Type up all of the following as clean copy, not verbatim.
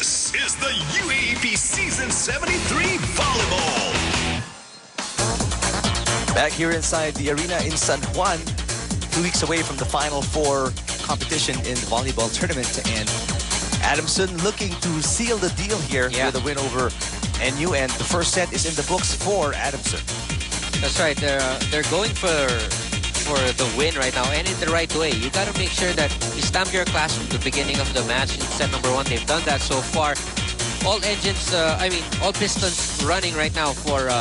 This is the UAAP Season 73 Volleyball. Back here inside the arena in San Juan, 2 weeks away from the Final Four competition in the volleyball tournament. And Adamson looking to seal the deal here with a win over NU. And the first set is in the books for Adamson. That's right. They're going for the win right now, and in the right way. You got to make sure that you stamp your class from the beginning of the match in set number 1. They've done that so far. All engines, all pistons running right now for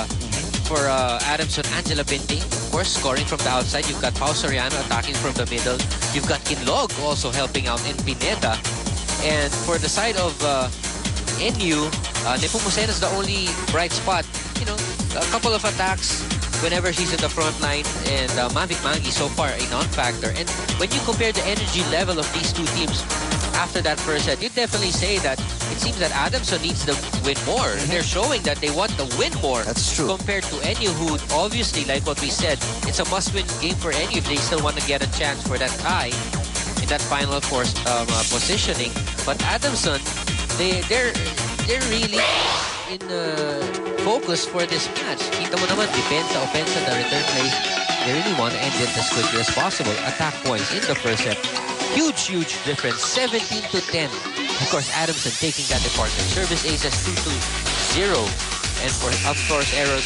Adamson. Angela Binting, of course, scoring from the outside. You've got Pao Soriano attacking from the middle. You've got Kinlog also helping out in Pineda. And for the side of NU, Nepomuceno is the only bright spot. You know, a couple of attacks whenever she's in the front line, and Mavic Mangi so far a non-factor. And when you compare the energy level of these two teams after that first set, you definitely say that it seems that Adamson needs to win more. They're showing that they want to win more. That's true. Compared to NU, who obviously, like what we said, it's a must-win game for NU if they still want to get a chance for that tie in that Final Four positioning. But Adamson, they're really in focus for this match. Kita mo naman, depensa, offensa, the return plays. They really want to end it as quickly as possible. Attack points in the first set. Huge difference. 17-10. Of course, Adamson taking that department. Service aces 2-0. And for up-course errors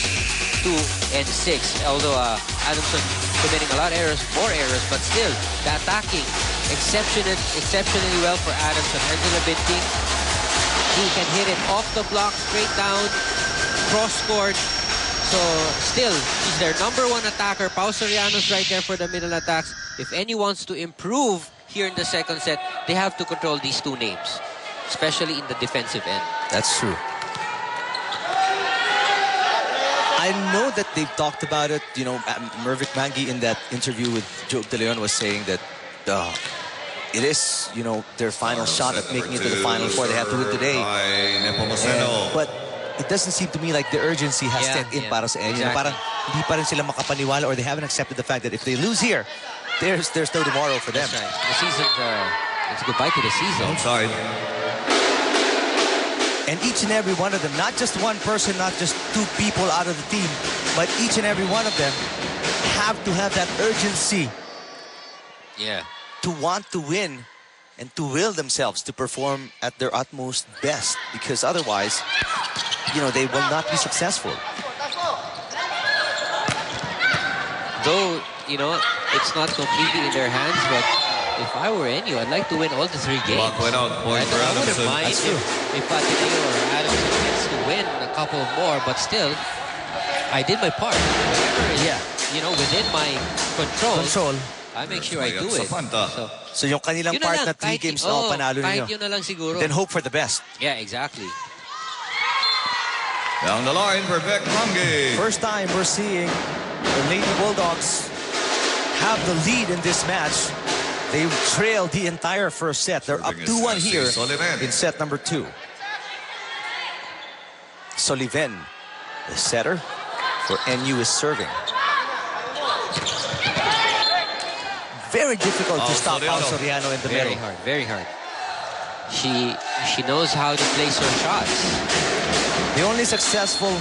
2 and 6. Although Adamson committing a lot of errors, more errors, but still, the attacking exceptionally well for Adamson. Angela Binting, he can hit it off the block, straight down, cross-court. So, still, he's their #1 attacker. Pao Soriano's right there for the middle attacks. If anyone wants to improve here in the second set, they have to control these two names, especially in the defensive end. That's true. I know that they've talked about it. You know, Mavic Mangi in that interview with Joe De Leon was saying that it is, you know, their final shot at making it to the Final Four. They have to win today. But it doesn't seem to me like the urgency has set in para sa NU. Exactly. Parang hindi pa rin sila makapaniwala, or they haven't accepted the fact that if they lose here, there's no tomorrow for them. That's right. The season, it's goodbye to the season. Outside. And each and every one of them, not just one person, not just two people out of the team, but each and every one of them have to have that urgency to want to win and to will themselves to perform at their utmost best, because otherwise, you know, they will not be successful. Though, you know, it's not completely in their hands, but if I were NU, I'd like to win all the 3 games. Point for I wouldn't Adamson. mind if Ateneo or Adamson gets to win a couple more, but still, I did my part. You know, within my control, I make sure I do it. So yung kanilang Yun na part lang, na 3 kahit- games na panalo kahit ninyo. yun na lang siguro. Then hope for the best. Yeah, exactly. Down the line for Vic Mangi. First time we're seeing the Lady Bulldogs have the lead in this match. They trailed the entire first set. They're up 2-1 here in set number 2. Soliven, the setter for NU, is serving. Very difficult to stop Pao Soriano in the middle. Very hard. She knows how to place her shots. The only successful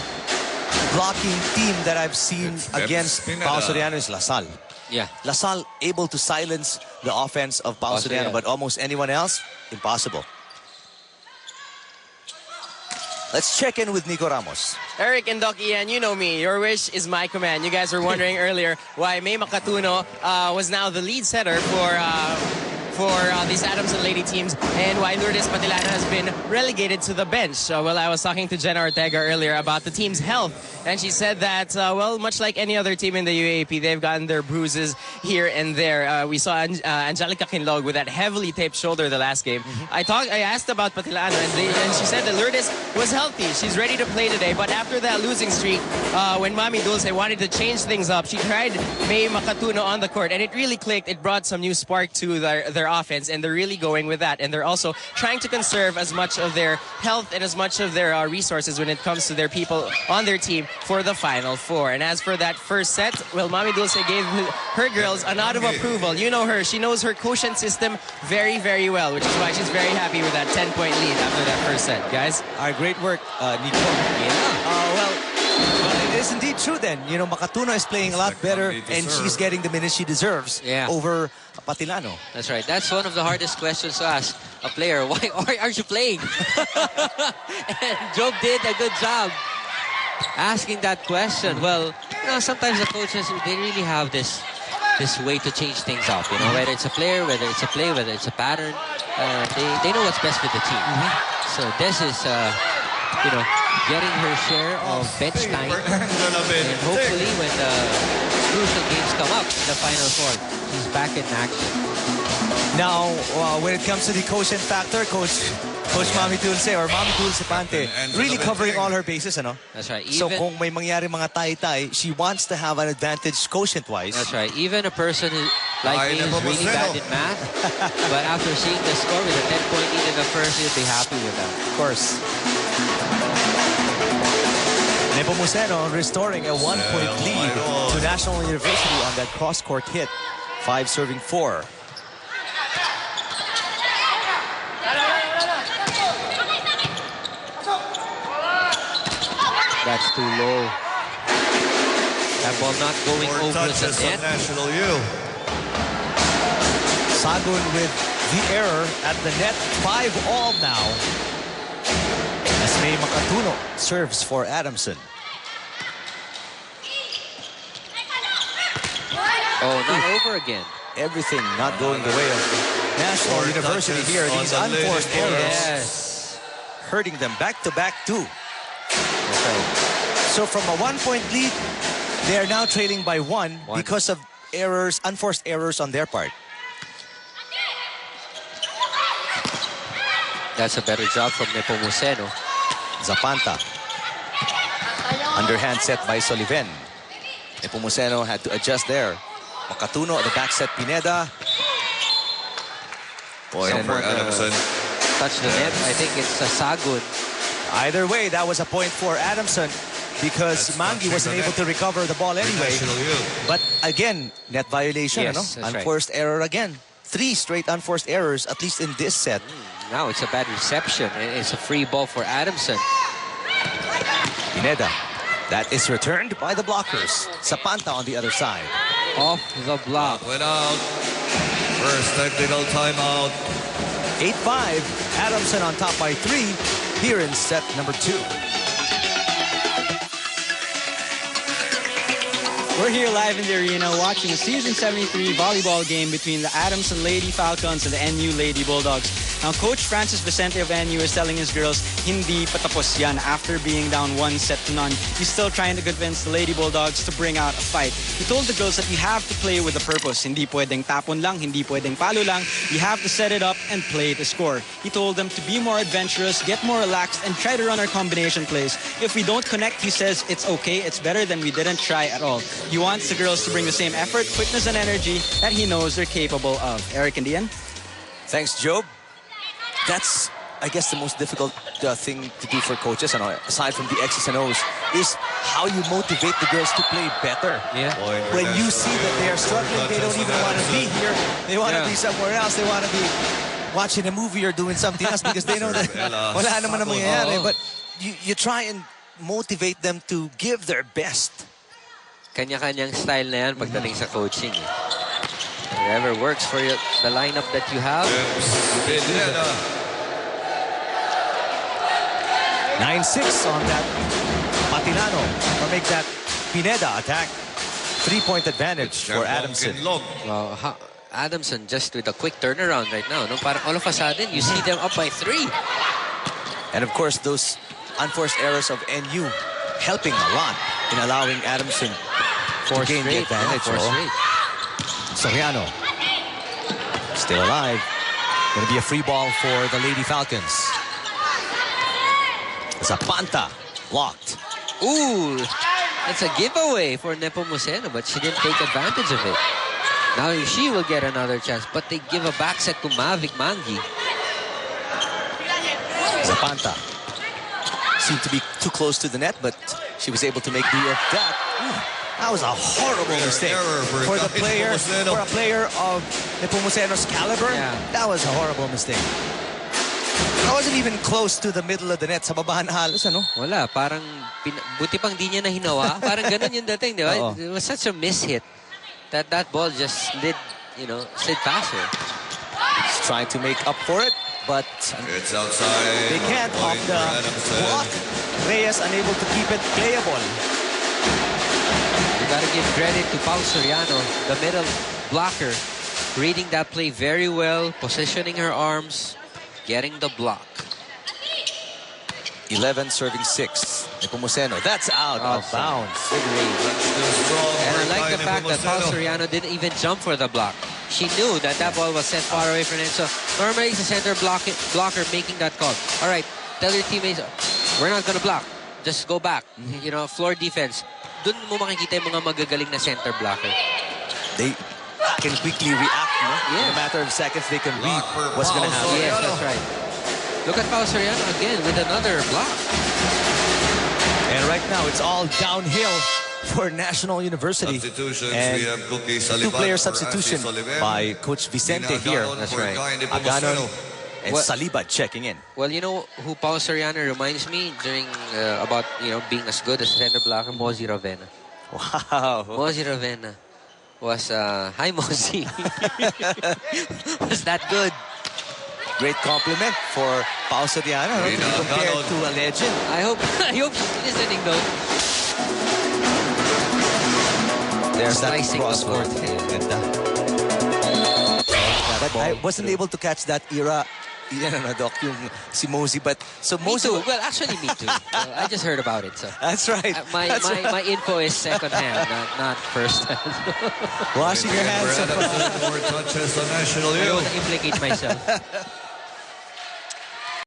blocking team that I've seen against Pao Soriano is LaSalle. Yeah. LaSalle able to silence the offense of Pao Soriano, but almost anyone else, impossible. Let's check in with Nico Ramos. Eric and Doc Ian, you know me. Your wish is my command. You guys were wondering earlier why May Makatuno was now the lead setter for these Adamson Lady teams, and why Lourdes Patilano has been relegated to the bench. Well, I was talking to Jenna Ortega earlier about the team's health, and she said that, well, much like any other team in the UAAP, they've gotten their bruises here and there. We saw Angelica Kinlog with that heavily taped shoulder the last game. I asked about Patilano, and she said that Lourdes was healthy. She's ready to play today, but after that losing streak, when Mami Dulce wanted to change things up, she tried May Makatuno on the court, and it really clicked. It brought some new spark to their their offense, and they're really going with that. And they're also trying to conserve as much of their health and as much of their resources when it comes to their people on their team for the Final Four. And as for that first set, well, Mami Dulce gave her girls a nod of approval. You know her. She knows her quotient system very, very well, which is why she's very happy with that 10-point lead after that first set, guys. All right, great work, Nico. Well, it is indeed true then. You know, Makatuno is playing a lot better and she's getting the minutes she deserves over Patilano. That's right. That's one of the hardest questions to ask a player. Why aren't you playing? And Job did a good job asking that question. Well, you know, sometimes the coaches, they really have this way to change things up. You know, whether it's a player, whether it's a play, whether it's a pattern, they know what's best for the team. So this is, you know, getting her share of bench time. And hopefully when the crucial games come up in the Final Four, she's back in action. Now, when it comes to the quotient factor, Coach Mami Dulce or Mami Dulce Pante, really covering all her bases, ano? That's right. So kung may mangyari mga tay-tay, she wants to have an advantage quotient-wise. That's right. Even a person who, like me, is really bad in math, but after seeing the score with a 10-point lead in the first, you'll be happy with that. Of course. Nepomuceno restoring a 1-point lead to National University on that cross-court hit. 5 serving 4. That's too low. That ball not going over the net. National U. Sagun with the error at the net. 5-all now. As May Makatuno serves for Adamson. Oh, not over again. Everything not going the way of National University here. These unforced errors hurting them back-to-back too. So from a 1-point lead, they are now trailing by 1 because of errors, unforced errors on their part. That's a better job from Nepomuceno. Zapanta. Underhand set by Soliven. Nepomuceno had to adjust there. Makatuno at the back set, Pineda. Boy, for Adamson. Touch the net. I think it's Sagun. Either way, that was a point for Adamson because Mangi wasn't able to recover the ball anyway. But again, net violation, Yes, unforced error again. 3 straight unforced errors, at least in this set. Now it's a bad reception. It's a free ball for Adamson. Pineda. That is returned by the blockers. Zapanta on the other side. Off the block. Went out. First technical timeout. 8-5. Adamson on top by 3 here in set number 2. We're here live in the arena watching a Season 73 volleyball game between the Adamson Lady Falcons and the NU Lady Bulldogs. Now, Coach Francis Vicente of NU is telling his girls, hindi patapos yan. After being down 1-0, he's still trying to convince the Lady Bulldogs to bring out a fight. He told the girls that you have to play with a purpose. Hindi pwedeng tapon lang, hindi pwedeng palo lang. You have to set it up and play to score. He told them to be more adventurous, get more relaxed, and try to run our combination plays. If we don't connect, he says, it's okay. It's better than we didn't try at all. He wants the girls to bring the same effort, quickness, and energy that he knows they're capable of. Eric and Ian? Thanks, Job. That's, I guess, the most difficult thing to do for coaches, aside from the X's and O's, is how you motivate the girls to play better. Yeah. When you see that they are struggling, they don't even want to be here. They want to be somewhere else. They want to be watching a movie or doing something else because they know that wala naman ang mangyayari. But you try and motivate them to give their best. Kanya-kanyang style na yan pagdating sa coaching. Whatever works for you, the lineup that you have. 9-6 on that Patilano. Or make that Pineda attack. 3-point advantage for Adamson. Well, Adamson just with a quick turnaround right now. No? Parang all of a sudden, you see them up by 3. And of course, those unforced errors of NU helping a lot in allowing Adamson to gain the advantage. Soriano still alive. Going to be a free ball for the Lady Falcons. Zapanta blocked. Ooh, it's a giveaway for Nepomuceno, but she didn't take advantage of it. Now she will get another chance, but they give a back set to Mavic Mangi. Zapanta seemed to be too close to the net, but she was able to make do of that. Ooh, that was a horrible mistake for the player, for a player of Nepomuceno's caliber. Yeah. That was a horrible mistake. I wasn't even close to the middle of the net. Sa baba na halos, ano? Wala, parang buti pang di niya na hinawa. Parang ganun yung dating, di ba? Oo. It was such a mishit that ball just slid, slid past her. He's trying to make up for it, but It's outside. they can't off the block. Reyes unable to keep it playable. You gotta give credit to Pau Soriano, the middle blocker, reading that play very well, positioning her arms, getting the block. 11 serving 6. Nepomuceno, that's out of bounds. Good range. And I like the fact that Pau Soriano didn't even jump for the block. She knew that ball was set far away from it. So normally it's the center blocker making that call. All right, tell your teammates, we're not gonna block. Just go back. Floor defense. Dun mo makikita yung mga magagaling na center blocker. They can quickly react, no? In Yes. a matter of seconds, they can read what's going to happen. Yes, that's right. Look at Pau Soriano again with another block. And right now, it's all downhill for National University. Substitutions, And we have Cookie Saliban two-player for substitution Ashley Sullivan. by Coach Vicente here. Aganon That's for right. Guy Aganon Nepomuceno. and What- Saliba checking in. Well, you know who Pau Soriano reminds me during about being as good as a center blocker? Mozi Ravenna. Wow. Mozi Ravenna was hi Mozi. Was that good? Great compliment for Pau Soriano, no? To be Rina compared Aganon. to a legend. I hope she's listening though. There's that Slicing the floor. crosscourt. Ganda. I wasn't able to catch that era. Doc, yung si Mosey, but so Me Mosey. too. Well, actually, me too. I just heard about it. So That's right. my That's right. my info is second hand, not first hand. Washing your hands. More touches on National I don't U. want to implicate myself.